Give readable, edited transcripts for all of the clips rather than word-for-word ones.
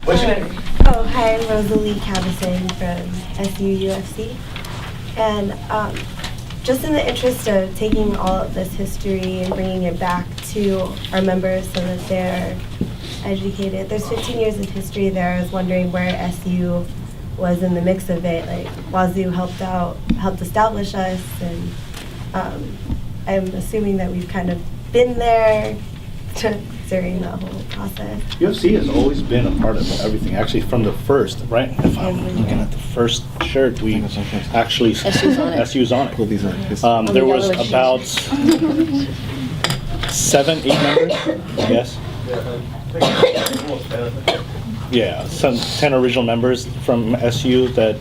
What's your name? Oh, hi, I'm Rosalie Cabazin from SUUFC. And just in the interest of taking all of this history and bringing it back to our members so that they're educated. There's 15 years of history there. I was wondering where SU was in the mix of it. Like, Wazoo helped establish us, and I'm assuming that we've kind of been there during the whole process. UFC has always been a part of everything, actually from the first, right? If I'm looking at the first shirt, we actually, SU's on it. Pull these on. There was about 7, 8 members, I guess. Yeah, some 10 original members from SU that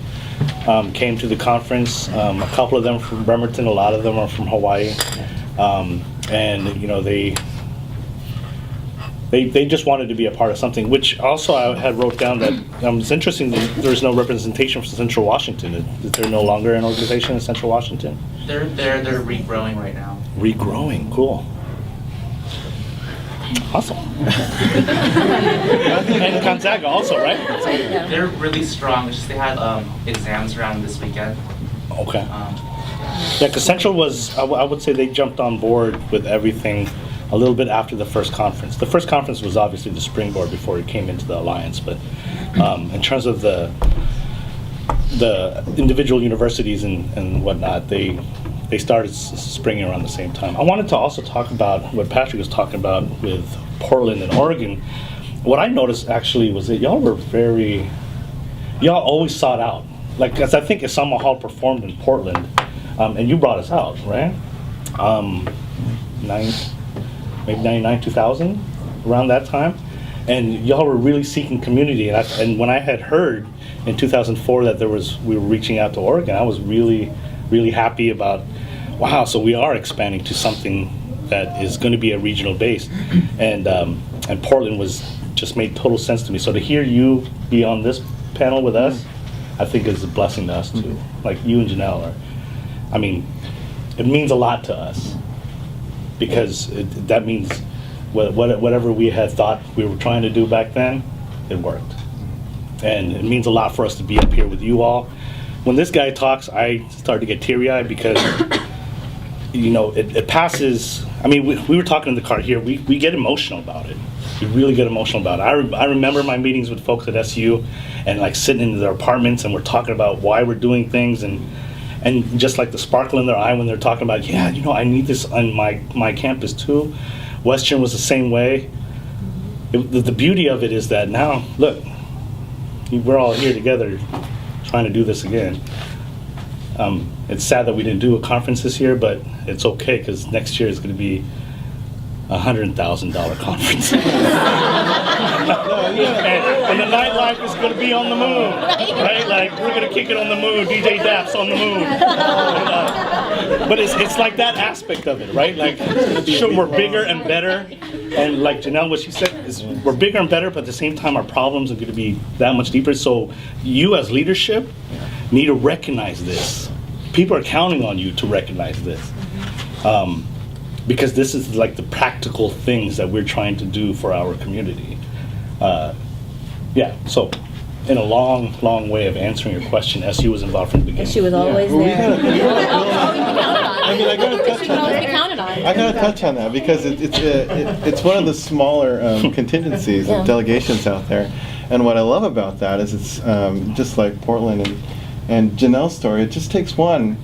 came to the conference. A couple of them from Bremerton, a lot of them are from Hawaii. And you know, they just wanted to be a part of something, which also I had wrote down that it's interesting that there's no representation for Central Washington. Is there no longer an organization in Central Washington? They're regrowing right now. Regrowing, cool. Awesome. And Gonzaga also, right? They're really strong. It's just they had exams around this weekend. Okay. Yeah, because Central was, I would say they jumped on board with everything a little bit after the first conference. The first conference was obviously the springboard before it came into the alliance, but in terms of the individual universities and whatnot, they started springing around the same time. I wanted to also talk about what Patrick was talking about with Portland and Oregon. What I noticed actually was that y'all always sought out. Like, as I think Isama Hall performed in Portland, and you brought us out, right? Maybe 99, 2000, around that time. And y'all were really seeking community. And when I had heard in 2004 that we were reaching out to Oregon, I was really, really happy about, wow, so we are expanding to something that is going to be a regional base. And Portland just made total sense to me. So to hear you be on this panel with us, I think is a blessing to us too. Like you and Janelle it means a lot to us, because that means whatever we had thought we were trying to do back then, it worked. And it means a lot for us to be up here with you all. When this guy talks, I start to get teary-eyed because, it passes. We were talking in the car here. We get emotional about it. We really get emotional about it. I remember my meetings with folks at SU and like sitting in their apartments, and we're talking about why we're doing things, and just like the sparkle in their eye when they're talking about, I need this on my campus too. Western was the same way. The beauty of it is that now, look, we're all here together trying to do this again. It's sad that we didn't do a conference this year, but it's okay, because next year is going to be $100,000 conference. And the nightlife is going to be on the moon, right? Like, we're going to kick it on the moon, DJ Daps on the moon. But it's like that aspect of it, right? Like, sure, we're bigger and better, and like Janelle, what she said is we're bigger and better, but at the same time our problems are going to be that much deeper. So you as leadership need to recognize this. People are counting on you to recognize this. Because this is like the practical things that we're trying to do for our community. So in a long, long way of answering your question, SU was involved from the beginning. She was always there. I gotta touch on that because it's one of the smaller contingencies of delegations out there. And what I love about that is it's just like Portland and Janelle's story, it just takes one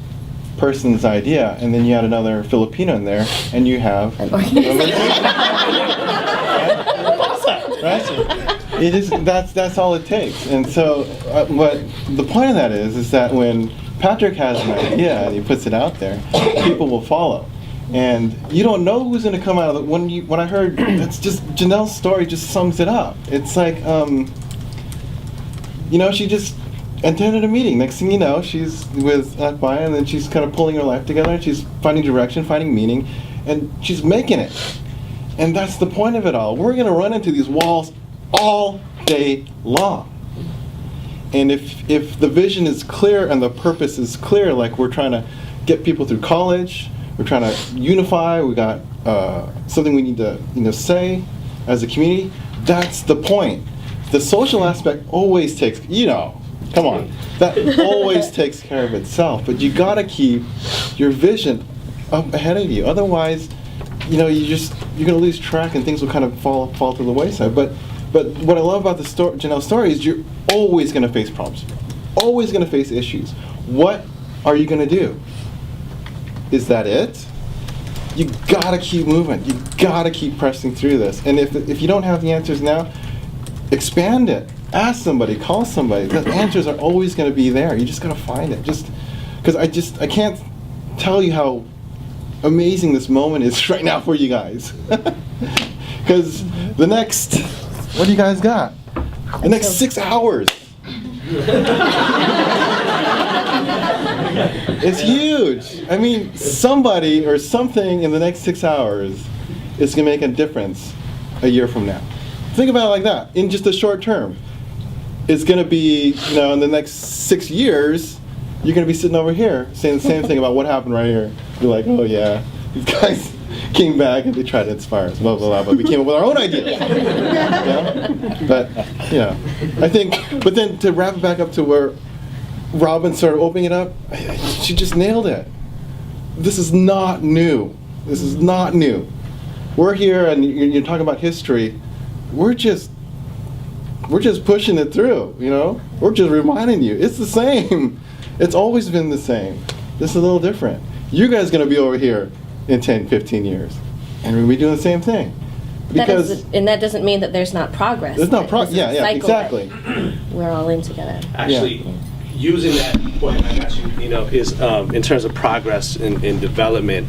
person's idea, and then you add another Filipino in there, and you have an organization. Right? It is. That's all it takes. And so, what the point of that is that when Patrick has an idea and he puts it out there, people will follow. And you don't know who's going to come out of it. When I heard, it's just Janelle's story just sums it up. It's like, she just attended a meeting. Next thing you know, she's with Anakbayan, and then she's kind of pulling her life together, and she's finding direction, finding meaning, and she's making it. And that's the point of it all. We're going to run into these walls all day long. And if the vision is clear and the purpose is clear, like we're trying to get people through college, we're trying to unify, we got something we need to say as a community, that's the point. the social aspect always takes, come on, that always takes care of itself. But you gotta keep your vision up ahead of you. Otherwise, you're gonna lose track and things will kind of fall to the wayside. But what I love about the Janelle's story is you're always gonna face problems, always gonna face issues. What are you gonna do? Is that it? You gotta keep moving. You gotta keep pressing through this. And if you don't have the answers now, expand it. Ask somebody, call somebody. The answers are always gonna be there. You just gotta find it. Because I can't tell you how amazing this moment is right now for you guys. Because the next, what do you guys got? The next 6 hours. It's huge. I mean, somebody or something in the next 6 hours is going to make a difference a year from now. Think about it like that, in just the short term. It's going to be, in the next 6 years, you're going to be sitting over here saying the same thing about what happened right here. You're like, oh yeah, these guys came back and they tried to inspire us, blah, blah, blah, but we came up with our own ideas. Yeah? But, I think, but then to wrap it back up to where Robin started opening it up, she just nailed it. This is not new. This is not new. We're here and you're talking about history. We're just pushing it through, We're just reminding you. It's the same. It's always been the same. This is a little different. You guys are going to be over here in 10, 15 years. And we'll be doing the same thing. Because that doesn't mean that there's not progress. There's not progress. Yeah, exactly. We're all in together. Actually, using that point, I got you, is in terms of progress in development,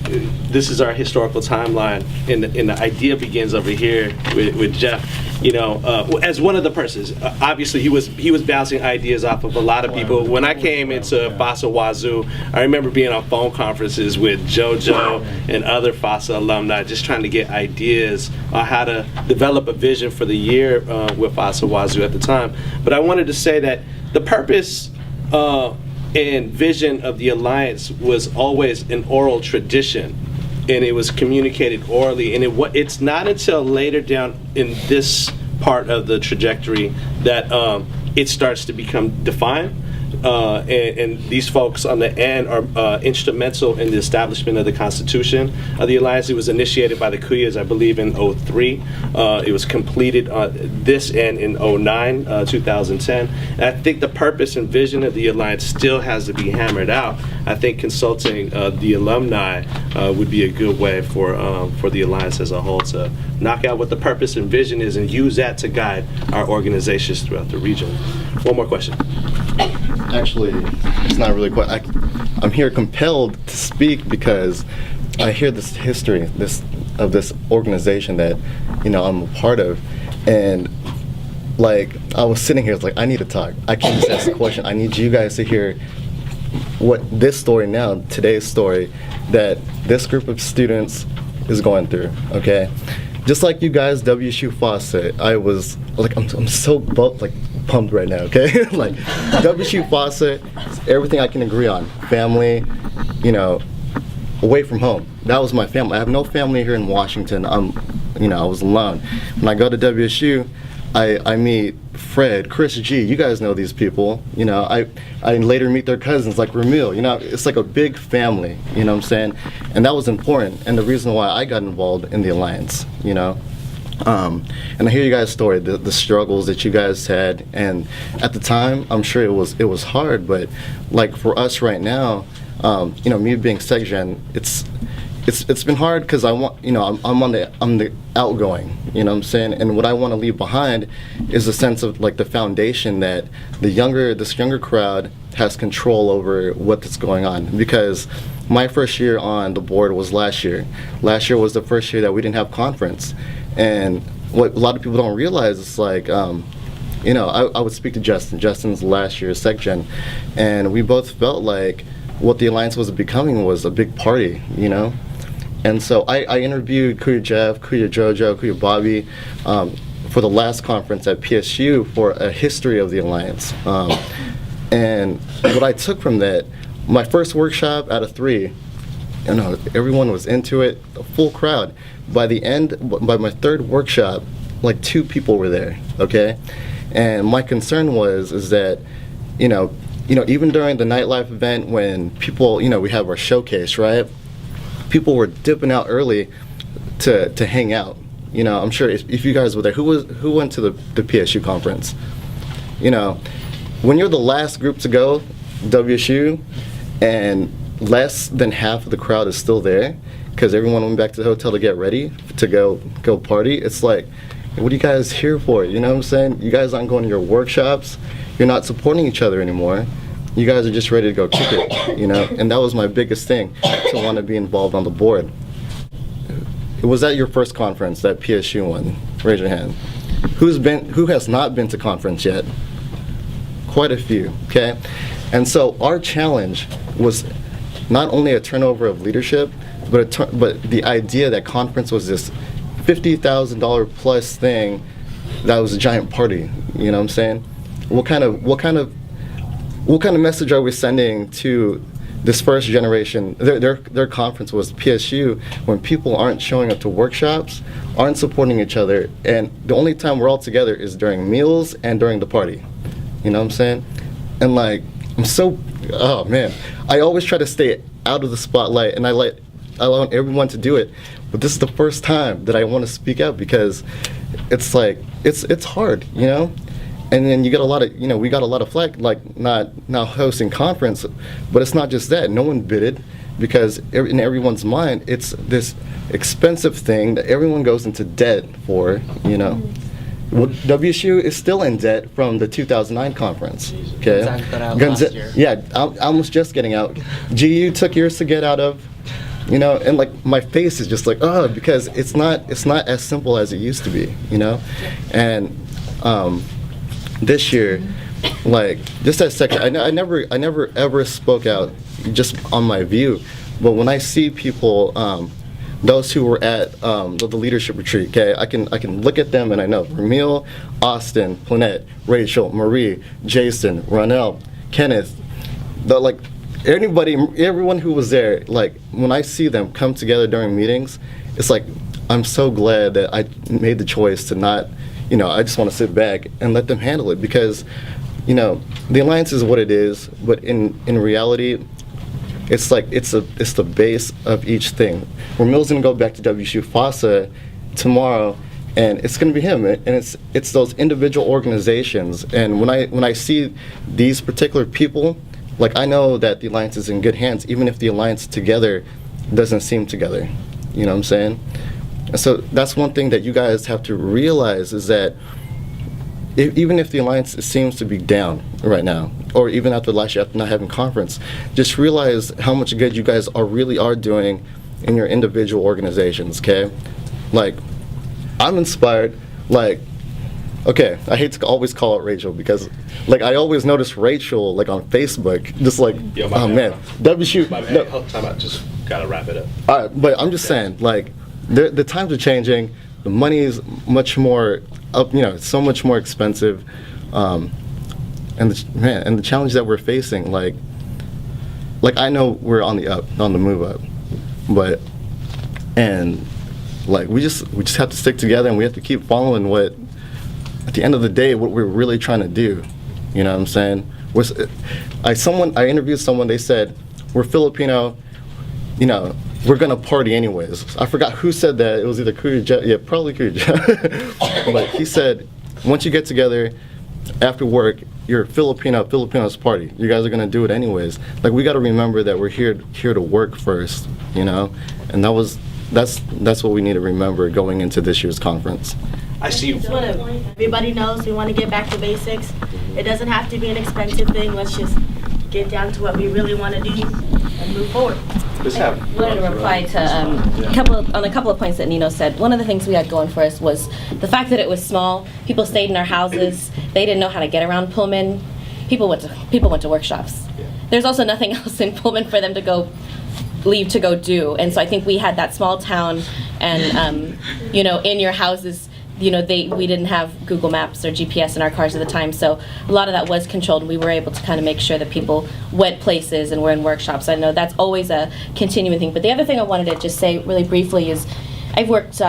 this is our historical timeline, and the idea begins over here with Jeff. As one of the persons, obviously he was bouncing ideas off of a lot of people. When I came into FASA Wazoo, I remember being on phone conferences with JoJo and other FASA alumni, just trying to get ideas on how to develop a vision for the year with FASA Wazoo at the time. But I wanted to say that the purpose and vision of the Alliance was always an oral tradition, and it was communicated orally, and it's not until later down in this part of the trajectory that it starts to become defined. And these folks on the end are instrumental in the establishment of the Constitution of the Alliance. It was initiated by the Kuyas, I believe, in 2003. It was completed this end in 2009, 2010. And I think the purpose and vision of the Alliance still has to be hammered out. I think consulting the alumni would be a good way for the Alliance as a whole to knock out what the purpose and vision is and use that to guide our organizations throughout the region. One more question. Actually, it's not really quite. I'm here compelled to speak because I hear this history of this organization that I'm a part of, and I was sitting here, it's like I need to talk. I can't just ask a question. I need you guys to hear what this story now, today's story, that this group of students is going through. Okay, just like you guys, WSU FASA, I was I'm so pumped right now, okay? WSU FASA, everything I can agree on. Family, away from home. That was my family. I have no family here in Washington. I was alone. When I go to WSU, I meet Fred, Chris G. You guys know these people. I later meet their cousins like Ramil. It's like a big family. You know what I'm saying? And that was important. And the reason why I got involved in the Alliance. And I hear you guys' story, the struggles that you guys had, and at the time, I'm sure it was hard. But for us right now, me being SecGen, it's been hard because I want, I'm the outgoing, you know what I'm saying, and what I want to leave behind is a sense of the foundation that this younger crowd has control over what's going on. Because my first year on the board was last year. Last year was the first year that we didn't have conference. And what a lot of people don't realize is I would speak to Justin. Justin's last year SecGen, and we both felt like what the Alliance was becoming was a big party, And so I interviewed Kuya Jeff, Kuya Jojo, Kuya Bobby for the last conference at PSU for a history of the Alliance. And what I took from that, my first workshop out of 3, everyone was into it, a full crowd. By the end, by my third workshop, like 2 people were there, okay? And my concern is that, even during the nightlife event when people, we have our showcase, right? People were dipping out early to hang out. I'm sure if you guys were there, who went to the PSU conference? When you're the last group to go, WSU, and less than half of the crowd is still there because everyone went back to the hotel to get ready to go party, it's like, what are you guys here for? You know what I'm saying? You guys aren't going to your workshops. You're not supporting each other anymore. You guys are just ready to go kick it, And that was my biggest thing, to want to be involved on the board. Was that your first conference, that PSU one? Raise your hand. Who has not been to conference yet? Quite a few, okay? And so our challenge was not only a turnover of leadership, but the idea that conference was this $50,000 plus thing that was a giant party. You know what I'm saying? What kind of message are we sending to this first generation? Their conference was PSU, when people aren't showing up to workshops, aren't supporting each other, and the only time we're all together is during meals and during the party. You know what I'm saying? And like, oh man, I always try to stay out of the spotlight, and I want everyone to do it. But this is the first time that I want to speak out, because it's like, it's hard, And then you get a lot of, we got a lot of flack, like not hosting conference, but it's not just that. No one bidded, because in everyone's mind, it's this expensive thing that everyone goes into debt for, Well, WSU is still in debt from the 2009 conference. Okay. Last year. Yeah, I was just getting out. GU took years to get out of. And like my face is just like, because it's not as simple as it used to be, And this year, like just that second, I never ever spoke out just on my view, but when I see people, those who were at the leadership retreat, okay, I can look at them and I know Ramil, Austin, Planette, Rachel, Marie, Jason, Ronell, Kenneth, everyone who was there, like when I see them come together during meetings, it's like, I'm so glad that I made the choice to not, I just want to sit back and let them handle it, because, the alliance is what it is, but in reality, it's like, it's the base of each thing. Ramil's gonna go back to NWFASA tomorrow, and it's gonna be him, and it's those individual organizations. And when I see these particular people, like I know that the alliance is in good hands, even if the alliance together doesn't seem together. You know what I'm saying? And so that's one thing that you guys have to realize, is that even if the alliance seems to be down right now, or even after last year, after not having conference, just realize how much good you guys really are doing in your individual organizations, okay? Like, I'm inspired, like, okay, I hate to always call out Rachel, because like I always notice Rachel like on Facebook, just like, Yo, oh man, WSU. My bad. No. Time out. Just gotta wrap it up. All right, but I'm just saying, like, the times are changing. The money is much more up. It's so much more expensive, and the challenge that we're facing, like I know we're on the move up, but like we just have to stick together, and we have to keep following what, at the end of the day, what we're really trying to do. You know what I'm saying? I interviewed someone, they said, we're Filipino, we're gonna party anyways. I forgot who said that. It was either Kuya, yeah, probably Kuya. But he said, once you get together after work, you're Filipinos party. You guys are gonna do it anyways. Like, we gotta remember that we're here to work first, and that's what we need to remember going into this year's conference. I see. Everybody knows we want to get back to basics. It doesn't have to be an expensive thing. Let's just get down to what we really want to do and move forward. I wanted to reply to a couple of points that Nino said. One of the things we had going for us was the fact that it was small. People stayed in our houses. They didn't know how to get around Pullman. People went to workshops. There's also nothing else in Pullman for them to leave to go do. And so I think we had that small town, and in your houses, we didn't have Google Maps or GPS in our cars at the time, so a lot of that was controlled. We were able to kind of make sure that people went places and were in workshops. I know that's always a continuing thing. But the other thing I wanted to just say really briefly is, I've worked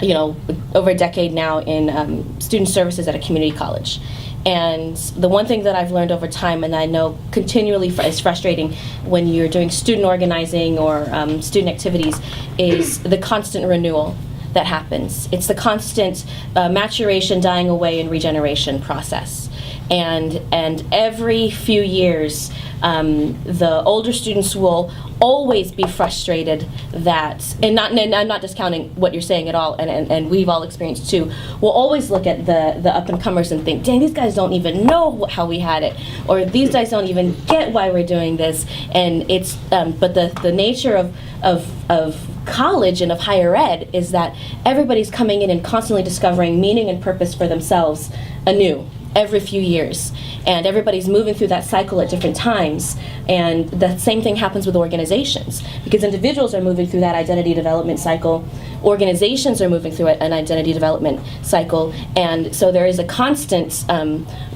over a decade now in student services at a community college. And the one thing that I've learned over time, and I know continually is frustrating when you're doing student organizing or student activities, is the constant renewal that happens. It's the constant maturation, dying away, and regeneration process. And every few years, the older students will always be frustrated that, and I'm not discounting what you're saying at all, and we've all experienced too, we'll always look at the up-and-comers and think, dang, these guys don't even know how we had it, or these guys don't even get why we're doing this. And it's, but the nature of college and of higher ed is that everybody's coming in and constantly discovering meaning and purpose for themselves anew every few years, and everybody's moving through that cycle at different times. And the same thing happens with organizations, because individuals are moving through that identity development cycle, organizations are moving through an identity development cycle, and so there is a constant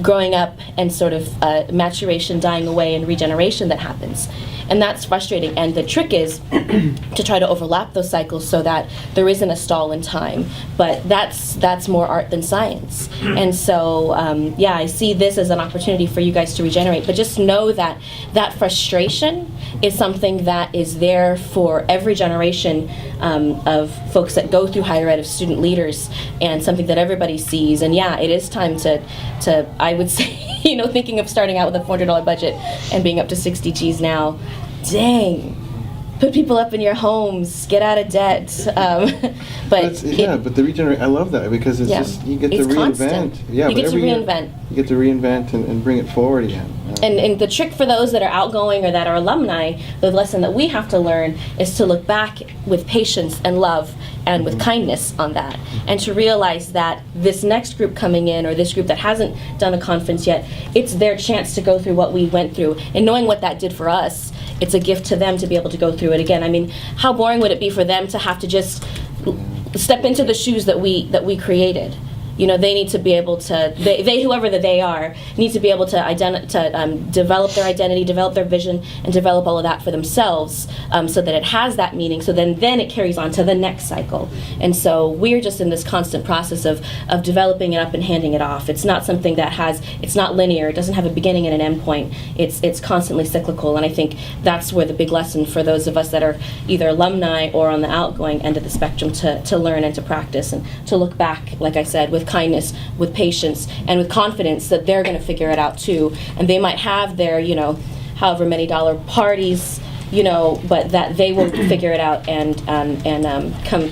growing up and sort of maturation, dying away, and regeneration that happens. And that's frustrating, and the trick is to try to overlap those cycles so that there isn't a stall in time. But that's more art than science. And so, yeah, I see this as an opportunity for you guys to regenerate. But just know that that frustration is something that is there for every generation of folks that go through higher ed, of student leaders, and something that everybody sees. And yeah, it is time to I would say, thinking of starting out with a $400 budget and being up to 60 G's now. Dang, put people up in your homes, get out of debt. But the regenerate, I love that, because it's just, you get to reinvent. Constant. Yeah, you get to reinvent. You get to reinvent and bring it forward again. And the trick for those that are outgoing or that are alumni, the lesson that we have to learn is to look back with patience and love and with kindness on that, and to realize that this next group coming in, or this group that hasn't done a conference yet, it's their chance to go through what we went through, and knowing what that did for us, it's a gift to them to be able to go through it again. I mean, how boring would it be for them to have to just step into the shoes that we created? They need to be able to, they whoever that they are, need to be able to develop their identity, develop their vision, and develop all of that for themselves, so that it has that meaning, so then it carries on to the next cycle. And so we're just in this constant process of developing it up and handing it off. It's not something that it's not linear, it doesn't have a beginning and an end point. It's constantly cyclical, and I think that's where the big lesson for those of us that are either alumni or on the outgoing end of the spectrum to learn and to practice, and to look back, like I said, with kindness, with patience, and with confidence that they're going to figure it out too. And they might have their, however many dollar parties, but that they will figure it out and come,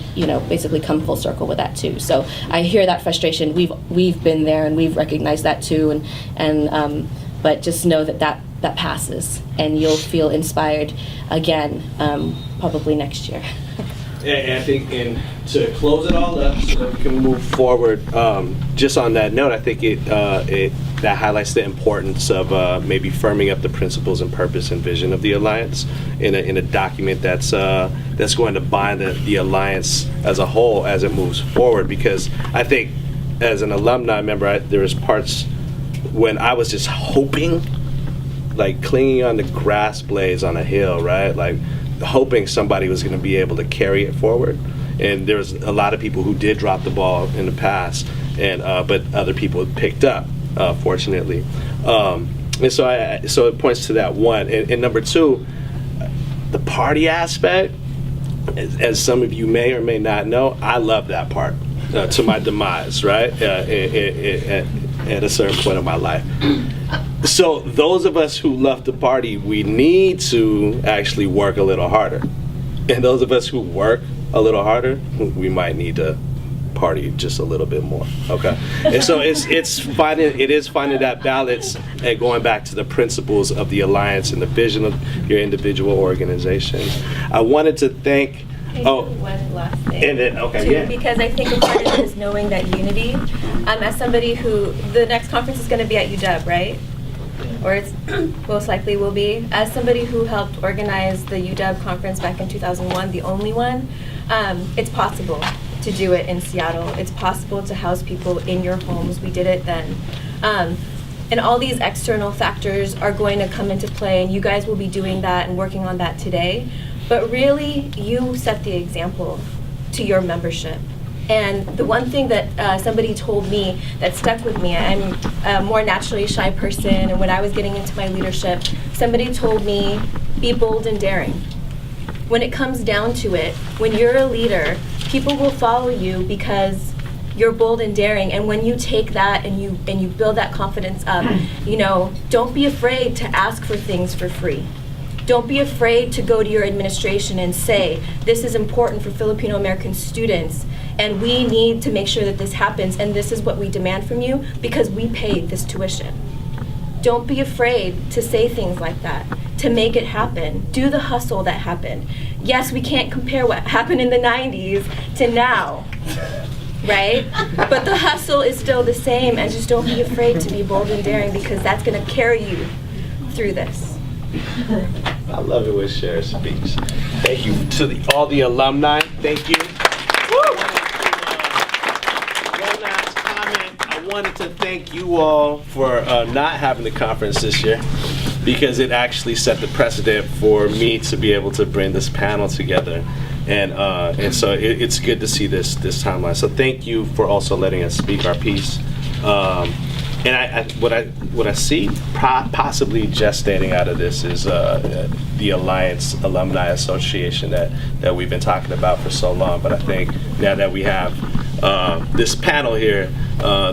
basically come full circle with that too. So I hear that frustration. We've been there, and we've recognized that too. But just know that passes, and you'll feel inspired again, probably next year. And I think, to close it all up, so that we can move forward, just on that note, I think that highlights the importance of maybe firming up the principles and purpose and vision of the Alliance in a document that's going to bind the Alliance as a whole as it moves forward. Because I think, as an alumni member, there was parts when I was just hoping, like clinging on the grass blades on a hill, right? Like, hoping somebody was going to be able to carry it forward. And there was a lot of people who did drop the ball in the past, and but other people picked up, fortunately. And so it points to that one. And number two, the party aspect, as some of you may or may not know, I love that part to my demise, right? At a certain point in my life. So those of us who love to party, we need to actually work a little harder. And those of us who work a little harder, we might need to party just a little bit more. Okay. And so it is finding that balance and going back to the principles of the Alliance and the vision of your individual organizations. I wanted to thank one last thing. And then, because I think a part of it is knowing that unity. As somebody who, the next conference is going to be at UW, right? Or it's most likely will be. As somebody who helped organize the UW conference back in 2001, the only one, it's possible to do it in Seattle. It's possible to house people in your homes. We did it then. And all these external factors are going to come into play, and you guys will be doing that and working on that today. But really, you set the example to your membership. And the one thing that somebody told me that stuck with me, I'm a more naturally shy person, and when I was getting into my leadership, somebody told me, be bold and daring. When it comes down to it, when you're a leader, people will follow you because you're bold and daring, and when you take that and you build that confidence up, don't be afraid to ask for things for free. Don't be afraid to go to your administration and say, this is important for Filipino American students, and we need to make sure that this happens, and this is what we demand from you because we paid this tuition. Don't be afraid to say things like that, to make it happen. Do the hustle that happened. Yes, we can't compare what happened in the 90s to now, right? But the hustle is still the same, and just don't be afraid to be bold and daring because that's gonna carry you through this. I love it when Cher speaks. Thank you to all the alumni. Thank you. One last comment. I wanted to thank you all for not having the conference this year, because it actually set the precedent for me to be able to bring this panel together. And so it's good to see this timeline. So thank you for also letting us speak our piece. And what I see possibly gestating out of this is the Alliance Alumni Association that we've been talking about for so long. But I think now that we have this panel here,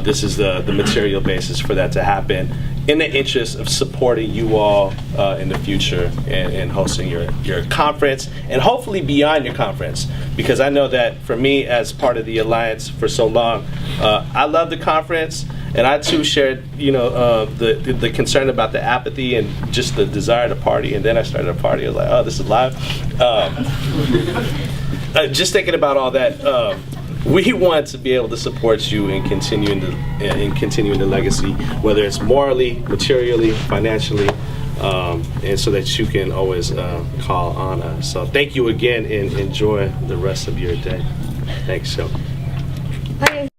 this is the material basis for that to happen, in the interest of supporting you all in the future and hosting your conference, and hopefully beyond your conference. Because I know that for me, as part of the Alliance for so long, I love the conference. And I too shared, the concern about the apathy and just the desire to party. And then I started a party. I was like, oh, this is live. Just thinking about all that, we want to be able to support you in continuing the legacy, whether it's morally, materially, financially, and so that you can always call on us. So thank you again, and enjoy the rest of your day. Thanks, Shelby. Hi.